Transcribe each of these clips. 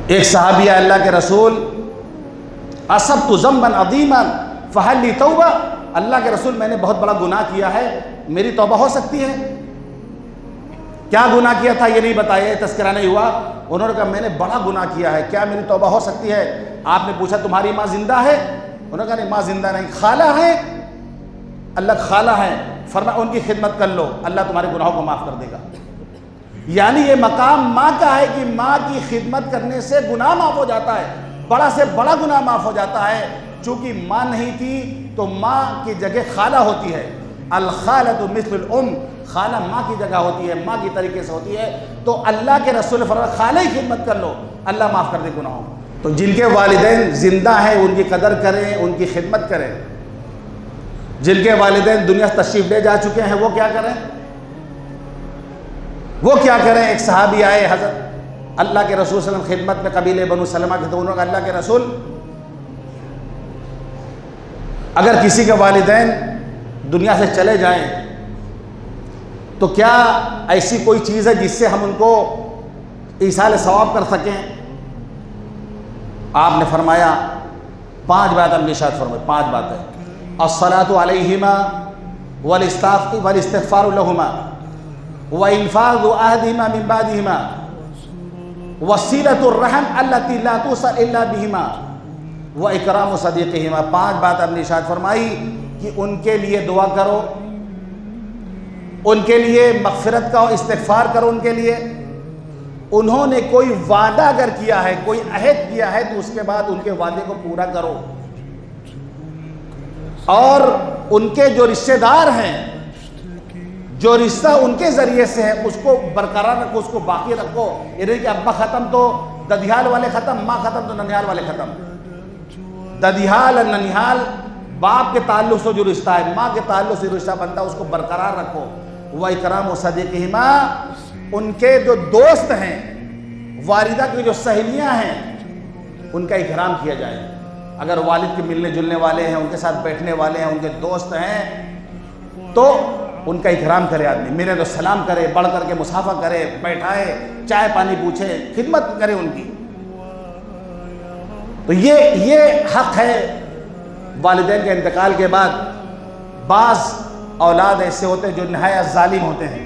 ایک صحابی اللہ کے رسول اصبت ذنبا عظیما فہل لی توبہ، اللہ کے رسول میں نے بہت بڑا گناہ کیا ہے، میری توبہ ہو سکتی ہے؟ کیا گناہ کیا تھا یہ نہیں بتایا، تذکرہ نہیں ہوا۔ انہوں نے کہا میں نے بڑا گناہ کیا ہے، کیا میری توبہ ہو سکتی ہے؟ آپ نے پوچھا تمہاری ماں زندہ ہے؟ انہوں نے کہا نہیں ماں زندہ نہیں، خالہ ہے؟ اللہ خالہ ہے، فرمایا ان کی خدمت کر لو، اللہ تمہارے گناہوں کو معاف کر دے گا۔ یعنی یہ مقام ماں کا ہے کہ ماں کی خدمت کرنے سے گناہ معاف ہو جاتا ہے، بڑا سے بڑا گناہ معاف ہو جاتا ہے۔ چونکہ ماں نہیں تھی تو ماں کی جگہ خالہ ہوتی ہے، الخالۃ مثل الام، خالہ ماں کی جگہ ہوتی ہے، ماں کی طریقے سے ہوتی ہے۔ تو اللہ کے رسول فرمایا خالہ کی خدمت کر لو، اللہ معاف کر دے گناہوں۔ تو جن کے والدین زندہ ہیں ان کی قدر کریں، ان کی خدمت کریں۔ جن کے والدین دنیا سے تشریف لے جا چکے ہیں وہ کیا کریں؟ وہ کیا کریں؟ ایک صحابی آئے حضرت اللہ کے رسول صلی اللہ علیہ وسلم خدمت میں، قبیلے بنو سلمہ کے، تو انہوں نے کہا اللہ کے رسول اگر کسی کے والدین دنیا سے چلے جائیں تو کیا ایسی کوئی چیز ہے جس سے ہم ان کو ایصال ثواب کر سکیں؟ آپ نے فرمایا 5 بات، ہم نے ارشاد فرمایا 5 باتیں: الصلاۃ علیہما والاستغفار لہما وانفاذ عہدہما من بعدہما وصلۃ الرحم التي لا توصل الا بہما واکرام صدیقہما۔ 5 بات ہم نے ارشاد فرمائی کہ ان کے لیے دعا کرو، ان کے لیے مغفرت کا استغفار کرو، ان کے لیے انہوں نے کوئی وعدہ اگر کیا ہے، کوئی عہد کیا ہے تو اس کے بعد ان کے وعدے کو پورا کرو، اور ان کے جو رشتہ دار ہیں، جو رشتہ ان کے ذریعے سے ہے اس کو برقرار رکھو، اس کو باقی رکھو۔ یہ نہیں کہ ابا ختم تو ددیال والے ختم، ماں ختم تو ننیال والے ختم۔ ددیال اور ننیال باپ کے تعلق سے جو رشتہ ہے، ماں کے تعلق سے رشتہ بنتا ہے، اس کو برقرار رکھو۔ وَإِكْرَامُ صَدِيقِهِمَا، ان کے جو دوست ہیں، والدہ کی جو سہیلیاں ہیں، ان کا اکرام کیا جائے۔ اگر والد کے ملنے جلنے والے ہیں، ان کے ساتھ بیٹھنے والے ہیں، ان کے دوست ہیں، تو ان کا اکرام کرے آدمی، ملے تو سلام کرے، بڑھ کر کے مصافحہ کرے، بیٹھائے، چائے پانی پوچھے، خدمت کرے ان کی۔ تو یہ حق ہے۔ والدین کے انتقال کے بعد بعض اولاد ایسے ہوتے ہیں جو نہایت ظالم ہوتے ہیں،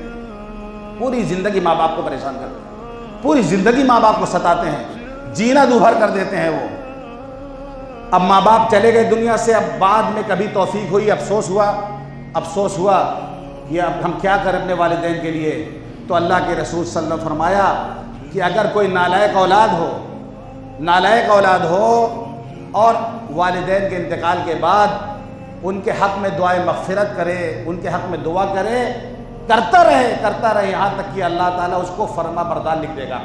پوری زندگی ماں باپ کو پریشان کرتے ہیں، پوری زندگی ماں باپ کو ستاتے ہیں، جینا دوبھر کر دیتے ہیں وہ۔ اب ماں باپ چلے گئے دنیا سے، اب بعد میں کبھی توفیق ہوئی، افسوس ہوا کہ اب ہم کیا کریں اپنے والدین کے لیے۔ تو اللہ کے رسول صلی اللہ علیہ وسلم فرمایا کہ اگر کوئی نالائق اولاد ہو اور والدین کے انتقال کے بعد ان کے حق میں دعائے مغفرت کرے، ان کے حق میں دعا کرے، کرتا رہے یہاں تک کہ اللہ تعالیٰ اس کو فرما بردار لکھ دے گا،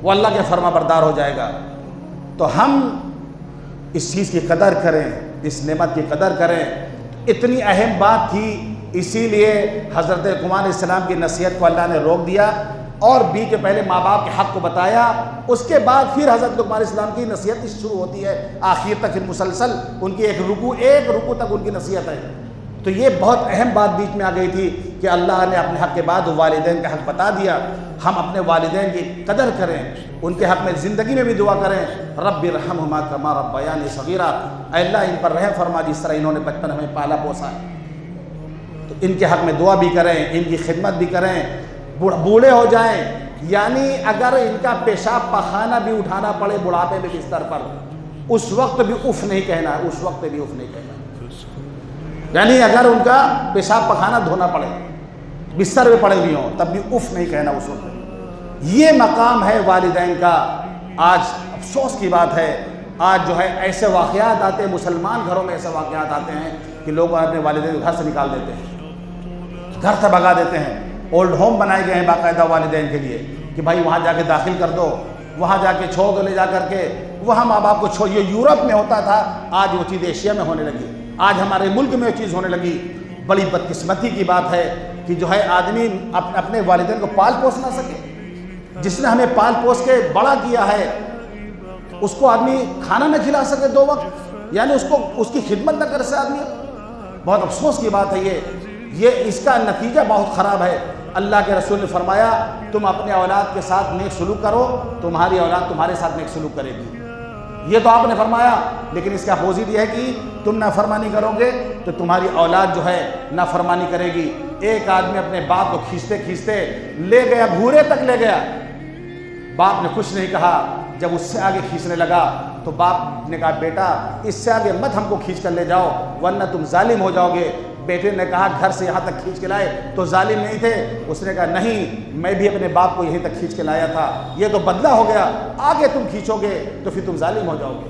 وہ اللہ کے فرما بردار ہو جائے گا۔ تو ہم اس چیز کی قدر کریں، اس نعمت کی قدر کریں۔ اتنی اہم بات تھی، اسی لیے حضرت لقمان علیہ السلام کی نصیحت کو اللہ نے روک دیا، اور بھی کہ پہلے ماں باپ کے حق کو بتایا، اس کے بعد پھر حضرت لقمان علیہ السلام کی نصیحت شروع ہوتی ہے آخر تک، پھر مسلسل ان کی ایک رکوع تک ان کی نصیحت ہے۔ تو یہ بہت اہم بات بیچ میں آ گئی تھی کہ اللہ نے اپنے حق کے بعد والدین کا حق بتا دیا۔ ہم اپنے والدین کی قدر کریں، ان کے حق میں زندگی میں بھی دعا کریں، رب ارحمہما کما ربیانی صغیرا، اے اللہ ان پر رحم فرما جس طرح انہوں نے بچپن ہمیں پالا پوسا ہے۔ تو ان کے حق میں دعا بھی کریں، ان کی خدمت بھی کریں۔ بوڑھے ہو جائیں، یعنی اگر ان کا پیشاب پخانہ بھی اٹھانا پڑے بڑھاپے میں بستر پر، اس وقت بھی اف نہیں کہنا ہے، اس وقت بھی اف نہیں کہنا ہے۔ یعنی اگر ان کا پیشاب پخانہ دھونا پڑے، بستر میں پڑے ہوئے ہوں، تب بھی اف نہیں کہنا اس وقت۔ یہ مقام ہے والدین کا۔ آج افسوس کی بات ہے، آج جو ہے ایسے واقعات آتے ہیں، مسلمان گھروں میں ایسے واقعات آتے ہیں کہ لوگ اپنے والدین کو گھر سے نکال دیتے ہیں، گھر سے بھگا دیتے ہیں۔ اولڈ ہوم بنائے گئے ہیں باقاعدہ والدین کے لیے کہ بھائی وہاں جا کے داخل کر دو، وہاں جا کے چھوڑ دو، لے جا کر کے وہاں ماں باپ کو چھوڑ۔ یہ یورپ میں ہوتا تھا، آج وہ چیز ایشیا میں ہونے لگی، آج ہمارے ملک میں وہ چیز ہونے لگی۔ بڑی بدقسمتی کی بات ہے کہ جو ہے آدمی اپنے والدین کو پال پوس نہ سکے۔ جس نے ہمیں پال پوس کے بڑا کیا ہے اس کو آدمی کھانا نہ کھلا سکے 2 وقت، یعنی اس کی خدمت نہ کر سکے آدمی۔ بہت افسوس کی بات ہے یہ اس کا نتیجہ بہت خراب ہے۔ اللہ کے رسول نے فرمایا تم اپنے اولاد کے ساتھ نیک سلوک کرو، تمہاری اولاد تمہارے ساتھ نیک سلوک کرے گی۔ یہ تو آپ نے فرمایا، لیکن اس کا اپوزٹ یہ ہے کہ تم نافرمانی کرو گے تو تمہاری اولاد جو ہے نافرمانی کرے گی۔ ایک آدمی اپنے باپ کو کھینچتے کھینچتے لے گیا، گھورے تک لے گیا، باپ نے کچھ نہیں کہا۔ جب اس سے آگے کھینچنے لگا تو باپ نے کہا بیٹا اس سے آگے مت ہم کو کھینچ کر لے جاؤ ورنہ تم ظالم ہو جاؤ گے۔ بیٹے نے کہا گھر سے یہاں تک کھینچ کے لائے تو ظالم نہیں تھے؟ اس نے کہا نہیں، میں بھی اپنے باپ کو یہیں تک کھینچ کے لایا تھا، یہ تو بدلہ ہو گیا، آگے تم کھینچو گے تو پھر تم ظالم ہو جاؤ گے۔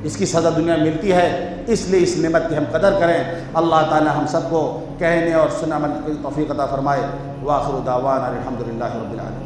اس کی سزا دنیا میں ملتی ہے، اس لیے اس نعمت کی ہم قدر کریں۔ اللہ تعالی ہم سب کو کہنے اور سننے کی توفیق عطا فرمائے۔ وآخر دعوانا الحمدللہ رب العالمین۔